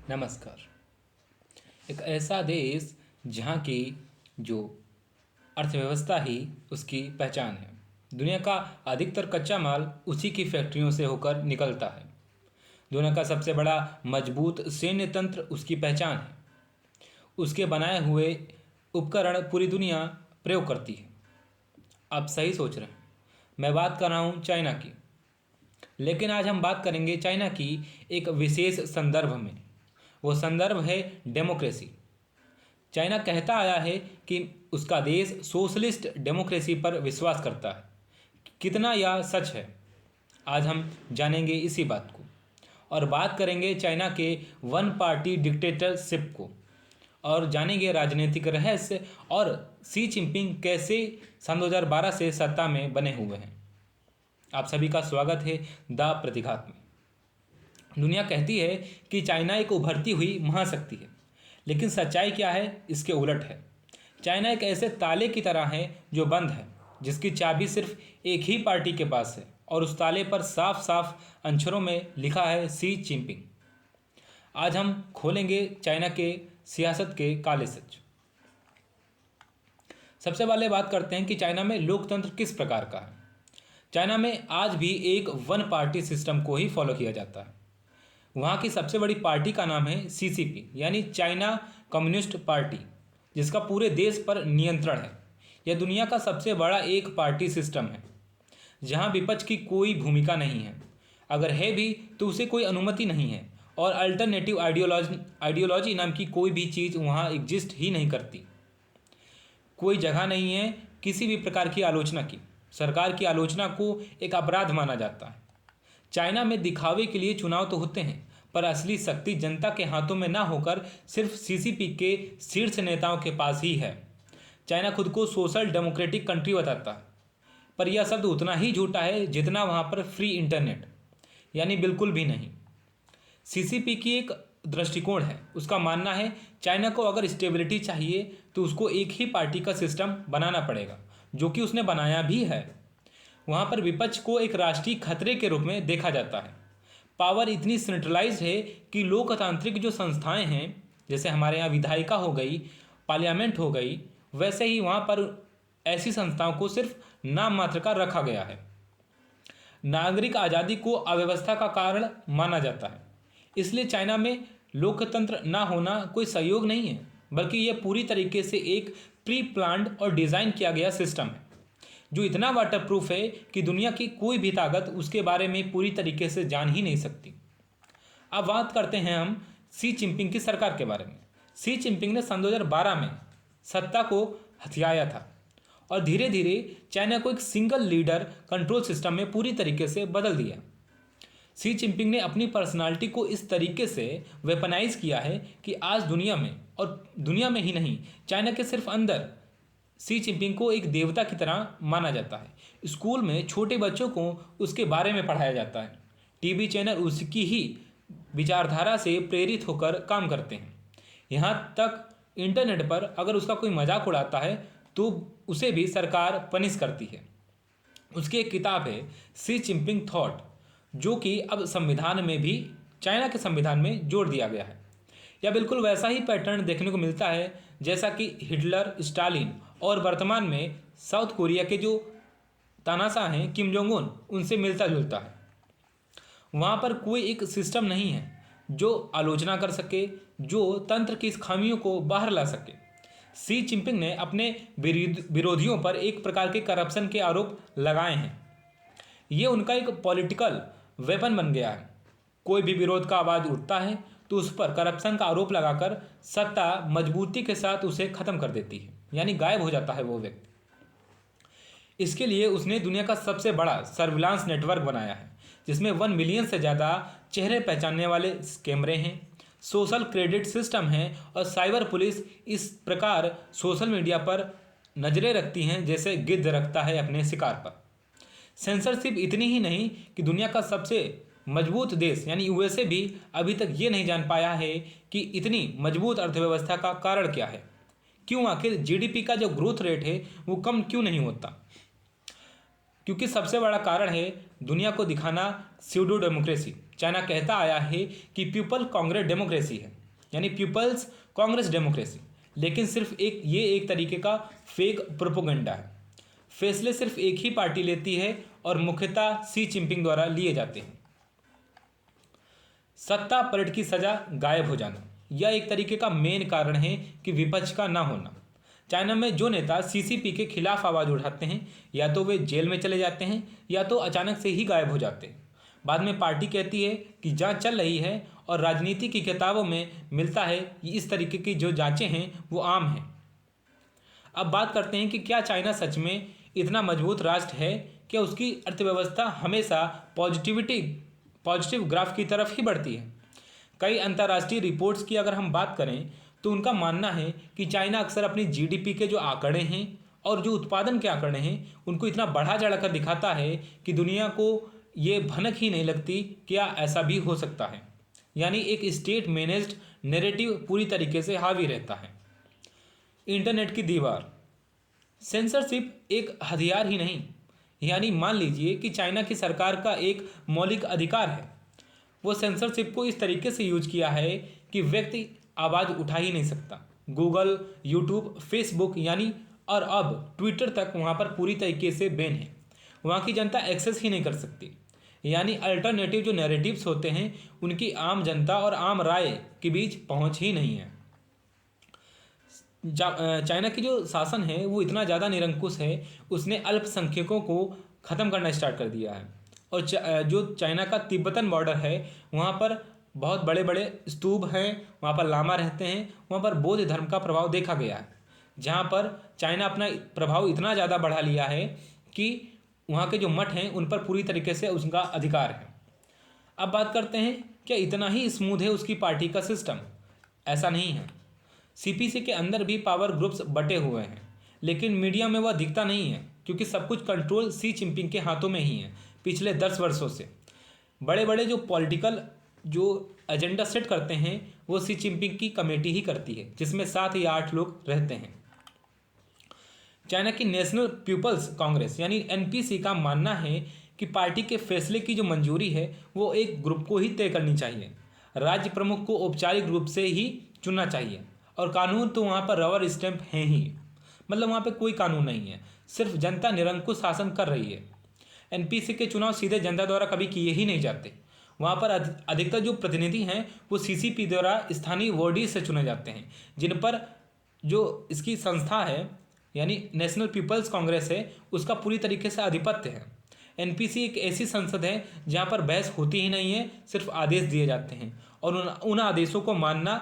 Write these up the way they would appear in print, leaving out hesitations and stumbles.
नमस्कार। एक ऐसा देश जहाँ की जो अर्थव्यवस्था ही उसकी पहचान है। दुनिया का अधिकतर कच्चा माल उसी की फैक्ट्रियों से होकर निकलता है। दुनिया का सबसे बड़ा मजबूत सैन्य तंत्र उसकी पहचान है। उसके बनाए हुए उपकरण पूरी दुनिया प्रयोग करती है। आप सही सोच रहे हैं, मैं बात कर रहा हूँ चाइना की। लेकिन आज हम बात करेंगे चाइना की एक विशेष संदर्भ में। वो संदर्भ है डेमोक्रेसी। चाइना कहता आया है कि उसका देश सोशलिस्ट डेमोक्रेसी पर विश्वास करता है। कितना यह सच है, आज हम जानेंगे इसी बात को। और बात करेंगे चाइना के वन पार्टी डिक्टेटरशिप को, और जानेंगे राजनीतिक रहस्य और शी जिनपिंग कैसे सन 2012 से सत्ता में बने हुए हैं। आप सभी का स्वागत है द प्रतिघात में। दुनिया कहती है कि चाइना एक उभरती हुई महाशक्ति है, लेकिन सच्चाई क्या है, इसके उलट है। चाइना एक ऐसे ताले की तरह है जो बंद है, जिसकी चाबी सिर्फ एक ही पार्टी के पास है, और उस ताले पर साफ साफ अक्षरों में लिखा है शी जिनपिंग। आज हम खोलेंगे चाइना के सियासत के काले सच। सबसे पहले बात करते हैं कि चाइना में लोकतंत्र किस प्रकार का है। चाइना में आज भी एक वन पार्टी सिस्टम को ही फॉलो किया जाता है। वहाँ की सबसे बड़ी पार्टी का नाम है सीसीपी, यानी चाइना कम्युनिस्ट पार्टी, जिसका पूरे देश पर नियंत्रण है। यह दुनिया का सबसे बड़ा एक पार्टी सिस्टम है, जहाँ विपक्ष की कोई भूमिका नहीं है। अगर है भी तो उसे कोई अनुमति नहीं है, और अल्टरनेटिव आइडियोलॉजी नाम की कोई भी चीज़ वहाँ एग्जिस्ट ही नहीं करती। कोई जगह नहीं है किसी भी प्रकार की आलोचना की। सरकार की आलोचना को एक अपराध माना जाता है। चाइना में दिखावे के लिए चुनाव तो होते हैं, पर असली शक्ति जनता के हाथों में ना होकर सिर्फ सीसीपी के शीर्ष नेताओं के पास ही है। चाइना खुद को सोशल डेमोक्रेटिक कंट्री बताता है, पर यह शब्द उतना ही झूठा है जितना वहाँ पर फ्री इंटरनेट, यानी बिल्कुल भी नहीं। सीसीपी की एक दृष्टिकोण है। उसका मानना है चाइना को अगर स्टेबिलिटी चाहिए तो उसको एक ही पार्टी का सिस्टम बनाना पड़ेगा, जो कि उसने बनाया भी है। वहाँ पर विपक्ष को एक राष्ट्रीय खतरे के रूप में देखा जाता है। पावर इतनी सेंट्रलाइज्ड है कि लोकतांत्रिक जो संस्थाएं हैं, जैसे हमारे यहाँ विधायिका हो गई, पार्लियामेंट हो गई, वैसे ही वहाँ पर ऐसी संस्थाओं को सिर्फ नाम मात्र का रखा गया है। नागरिक आज़ादी को अव्यवस्था का कारण माना जाता है। इसलिए चाइना में लोकतंत्र ना होना कोई सहयोग नहीं है, बल्कि यह पूरी तरीके से एक प्री प्लान्ड और डिज़ाइन किया गया सिस्टम है, जो इतना वाटर प्रूफ है कि दुनिया की कोई भी ताकत उसके बारे में पूरी तरीके से जान ही नहीं सकती। अब बात करते हैं हम शी जिनपिंग की सरकार के बारे में। शी जिनपिंग ने सन 2012 में सत्ता को हथियाया था, और धीरे धीरे चाइना को एक सिंगल लीडर कंट्रोल सिस्टम में पूरी तरीके से बदल दिया। शी जिनपिंग ने अपनी पर्सनालिटी को इस तरीके से वेपनाइज किया है कि आज दुनिया में, और दुनिया में ही नहीं, चाइना के सिर्फ अंदर शी जिनपिंग को एक देवता की तरह माना जाता है। स्कूल में छोटे बच्चों को उसके बारे में पढ़ाया जाता है। टीवी चैनल उसकी ही विचारधारा से प्रेरित होकर काम करते हैं। यहाँ तक इंटरनेट पर अगर उसका कोई मजाक उड़ाता है तो उसे भी सरकार पनिश करती है। उसकी एक किताब है शी जिनपिंग थॉट, जो कि अब संविधान में भी, चाइना के संविधान में जोड़ दिया गया है। यह बिल्कुल वैसा ही पैटर्न देखने को मिलता है जैसा कि हिटलर, स्टालिन और वर्तमान में साउथ कोरिया के जो तानाशाह हैं किम जोंग उन, उनसे मिलता जुलता है। वहाँ पर कोई एक सिस्टम नहीं है जो आलोचना कर सके, जो तंत्र की इस खामियों को बाहर ला सके। शी जिनपिंग ने अपने विरोधियों पर एक प्रकार के करप्शन के आरोप लगाए हैं। ये उनका एक पॉलिटिकल वेपन बन गया है। कोई भी विरोध का आवाज़ उठता है तो उस पर करप्शन का आरोप लगाकर सत्ता मजबूती के साथ उसे खत्म कर देती है, यानी गायब हो जाता है वो व्यक्ति। इसके लिए उसने दुनिया का सबसे बड़ा सर्विलांस नेटवर्क बनाया है, जिसमें 1 मिलियन से ज़्यादा चेहरे पहचानने वाले कैमरे हैं, सोशल क्रेडिट सिस्टम है, और साइबर पुलिस इस प्रकार सोशल मीडिया पर नज़रें रखती हैं जैसे गिद्ध रखता है अपने शिकार पर। सेंसरशिप इतनी ही नहीं कि दुनिया का सबसे मजबूत देश यानी यूएसए भी अभी तक ये नहीं जान पाया है कि इतनी मजबूत अर्थव्यवस्था का कारण क्या है। क्यों आखिर जीडीपी का जो ग्रोथ रेट है वो कम क्यों नहीं होता? क्योंकि सबसे बड़ा कारण है दुनिया को दिखाना स्यूडो डेमोक्रेसी। चाइना कहता आया है कि पीपल कांग्रेस डेमोक्रेसी है, यानी पीपल्स कांग्रेस डेमोक्रेसी, लेकिन सिर्फ एक तरीके का फेक प्रोपोगंडा है। फैसले सिर्फ एक ही पार्टी लेती है और मुख्यतः शी जिनपिंग द्वारा लिए जाते हैं। सत्ता पलट की सजा गायब हो जाना, यह एक तरीके का मेन कारण है कि विपक्ष का ना होना। चाइना में जो नेता सीसीपी के खिलाफ आवाज़ उठाते हैं या तो वे जेल में चले जाते हैं या तो अचानक से ही गायब हो जाते हैं। बाद में पार्टी कहती है कि जांच चल रही है और राजनीति की किताबों में मिलता है कि इस तरीके की जो जांचें हैं वो आम हैं। अब बात करते हैं कि क्या चाइना सच में इतना मजबूत राष्ट्र है? क्या उसकी अर्थव्यवस्था हमेशा पॉजिटिव ग्राफ की तरफ ही बढ़ती है? कई अंतर्राष्ट्रीय रिपोर्ट्स की अगर हम बात करें तो उनका मानना है कि चाइना अक्सर अपनी जीडीपी के जो आंकड़े हैं और जो उत्पादन के आंकड़े हैं उनको इतना बढ़ा चढ़ा कर दिखाता है कि दुनिया को ये भनक ही नहीं लगती क्या ऐसा भी हो सकता है। यानी एक स्टेट मैनेज्ड नैरेटिव पूरी तरीके से हावी रहता है। इंटरनेट की दीवार, सेंसरशिप एक हथियार ही नहीं, यानी मान लीजिए कि चाइना की सरकार का एक मौलिक अधिकार है, वो सेंसरशिप को इस तरीके से यूज किया है कि व्यक्ति आवाज़ उठा ही नहीं सकता। गूगल, यूट्यूब, फेसबुक यानी और अब ट्विटर तक वहाँ पर पूरी तरीके से बैन है। वहाँ की जनता एक्सेस ही नहीं कर सकती। यानी अल्टरनेटिव जो नैरेटिव्स होते हैं उनकी आम जनता और आम राय के बीच पहुँच ही नहीं है। चाइना की जो शासन है वो इतना ज़्यादा निरंकुश है, उसने अल्पसंख्यकों को ख़त्म करना स्टार्ट कर दिया है। और जो चाइना का तिब्बतन बॉर्डर है वहाँ पर बहुत बड़े बड़े स्तूप हैं, वहाँ पर लामा रहते हैं, वहाँ पर बौद्ध धर्म का प्रभाव देखा गया है। जहाँ पर चाइना अपना प्रभाव इतना ज़्यादा बढ़ा लिया है कि वहाँ के जो मठ हैं उन पर पूरी तरीके से उसका अधिकार है। अब बात करते हैं क्या इतना ही स्मूथ है उसकी पार्टी का सिस्टम? ऐसा नहीं है। सीपीसी के अंदर भी पावर ग्रुप्स बटे हुए हैं, लेकिन मीडिया में वह दिखता नहीं है क्योंकि सब कुछ कंट्रोल शी जिनपिंग के हाथों में ही है। पिछले 10 वर्षों से बड़े बड़े जो पॉलिटिकल जो एजेंडा सेट करते हैं वो शी जिनपिंग की कमेटी ही करती है, जिसमें 7 या 8 लोग रहते हैं। चाइना की नेशनल पीपल्स कांग्रेस यानी एनपीसी का मानना है कि पार्टी के फैसले की जो मंजूरी है वो एक ग्रुप को ही तय करनी चाहिए। राज्य प्रमुख को औपचारिक रूप से ही चुनना चाहिए और कानून तो वहाँ पर रबर स्टैंप हैं ही, मतलब वहाँ पे कोई कानून नहीं है, सिर्फ जनता निरंकुश शासन कर रही है। एनपीसी के चुनाव सीधे जनता द्वारा कभी किए ही नहीं जाते। वहाँ पर अधिकतर जो प्रतिनिधि हैं वो सीसीपी द्वारा स्थानीय बॉडीज से चुने जाते हैं, जिन पर जो इसकी संस्था है यानी नेशनल पीपल्स कांग्रेस है उसका पूरी तरीके से आधिपत्य है। एनपीसी एक ऐसी संसद है जहाँ पर बहस होती ही नहीं है, सिर्फ आदेश दिए जाते हैं और उन आदेशों को मानना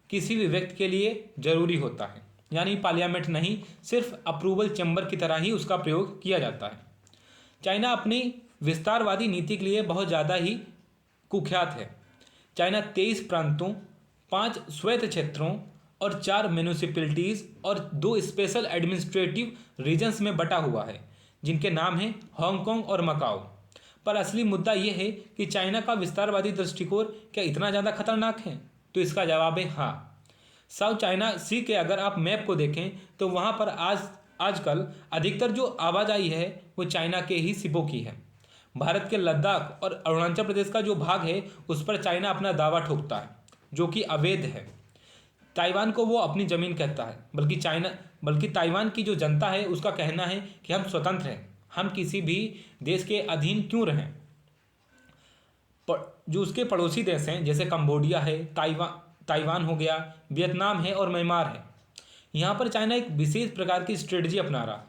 किसी भी व्यक्ति के लिए जरूरी होता है। यानी पार्लियामेंट नहीं, सिर्फ अप्रूवल चैम्बर की तरह ही उसका प्रयोग किया जाता है। चाइना अपनी विस्तारवादी नीति के लिए बहुत ज़्यादा ही कुख्यात है। चाइना 23 प्रांतों, 5 स्वायत्त क्षेत्रों और 4 म्यूनिसिपैलिटीज़ और 2 स्पेशल एडमिनिस्ट्रेटिव रीजन्स में बटा हुआ है, जिनके नाम हैं हांगकांग और मकाओ। पर असली मुद्दा यह है कि चाइना का विस्तारवादी दृष्टिकोण क्या इतना ज़्यादा खतरनाक है? तो इसका जवाब है हाँ। साउथ चाइना सी के अगर आप मैप को देखें तो वहाँ पर आजकल अधिकतर जो आवाजाही है वो चाइना के ही सिपों की है। भारत के लद्दाख और अरुणाचल प्रदेश का जो भाग है उस पर चाइना अपना दावा ठोकता है, जो कि अवैध है। ताइवान को वो अपनी ज़मीन कहता है, बल्कि ताइवान की जो जनता है उसका कहना है कि हम स्वतंत्र हैं, हम किसी भी देश के अधीन क्यों रहें। जो उसके पड़ोसी देश हैं जैसे कंबोडिया है, ताइवान हो गया, वियतनाम है और म्यांमार है, यहाँ पर चाइना एक विशेष प्रकार की स्ट्रेटजी अपना रहा।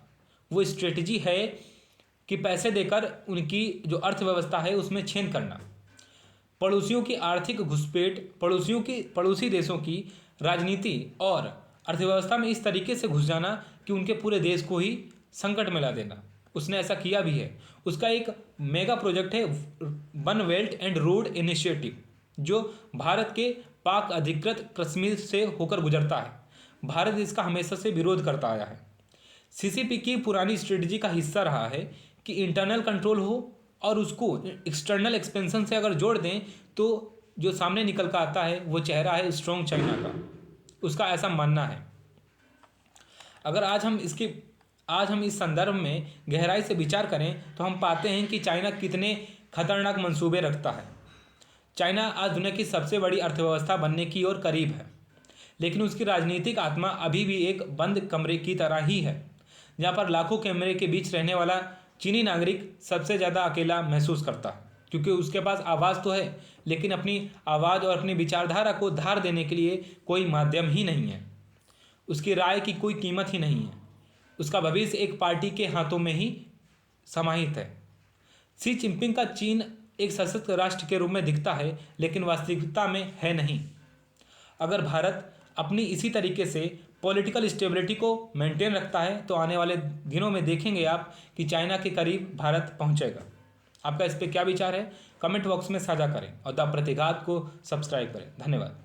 वो स्ट्रेटजी है कि पैसे देकर उनकी जो अर्थव्यवस्था है उसमें छेद करना, पड़ोसियों की आर्थिक घुसपैठ, पड़ोसी देशों की राजनीति और अर्थव्यवस्था में इस तरीके से घुस जाना कि उनके पूरे देश को ही संकट में ला देना। उसने ऐसा किया भी है। उसका एक मेगा प्रोजेक्ट है one belt and road initiative, जो भारत के पाक अधिकृत कश्मीर से होकर गुजरता है। भारत इसका हमेशा से विरोध करता आया है। सीसीपी की पुरानी स्ट्रेटजी का हिस्सा रहा है कि इंटरनल कंट्रोल हो और उसको एक्सटर्नल एक्सपेंशन से अगर जोड़ दें तो जो सामने निकल कर आता है वो चेहरा है स्ट्रॉन्ग चाइना का। उसका ऐसा मानना है। अगर आज हम इस संदर्भ में गहराई से विचार करें तो हम पाते हैं कि चाइना कितने खतरनाक मंसूबे रखता है। चाइना आज दुनिया की सबसे बड़ी अर्थव्यवस्था बनने की ओर करीब है, लेकिन उसकी राजनीतिक आत्मा अभी भी एक बंद कमरे की तरह ही है, जहाँ पर लाखों कैमरे के बीच रहने वाला चीनी नागरिक सबसे ज़्यादा अकेला महसूस करता है, क्योंकि उसके पास आवाज़ तो है, लेकिन अपनी आवाज़ और अपनी विचारधारा को धार देने के लिए कोई माध्यम ही नहीं है। उसकी राय की कोई कीमत ही नहीं है। उसका भविष्य एक पार्टी के हाथों में ही समाहित है। शी जिनपिंग का चीन एक सशक्त राष्ट्र के रूप में दिखता है, लेकिन वास्तविकता में है नहीं। अगर भारत अपनी इसी तरीके से पॉलिटिकल स्टेबिलिटी को मेंटेन रखता है तो आने वाले दिनों में देखेंगे आप कि चाइना के करीब भारत पहुंचेगा। आपका इस पर क्या विचार है? कमेंट बॉक्स में साझा करें और द प्रतिघात को सब्सक्राइब करें। धन्यवाद।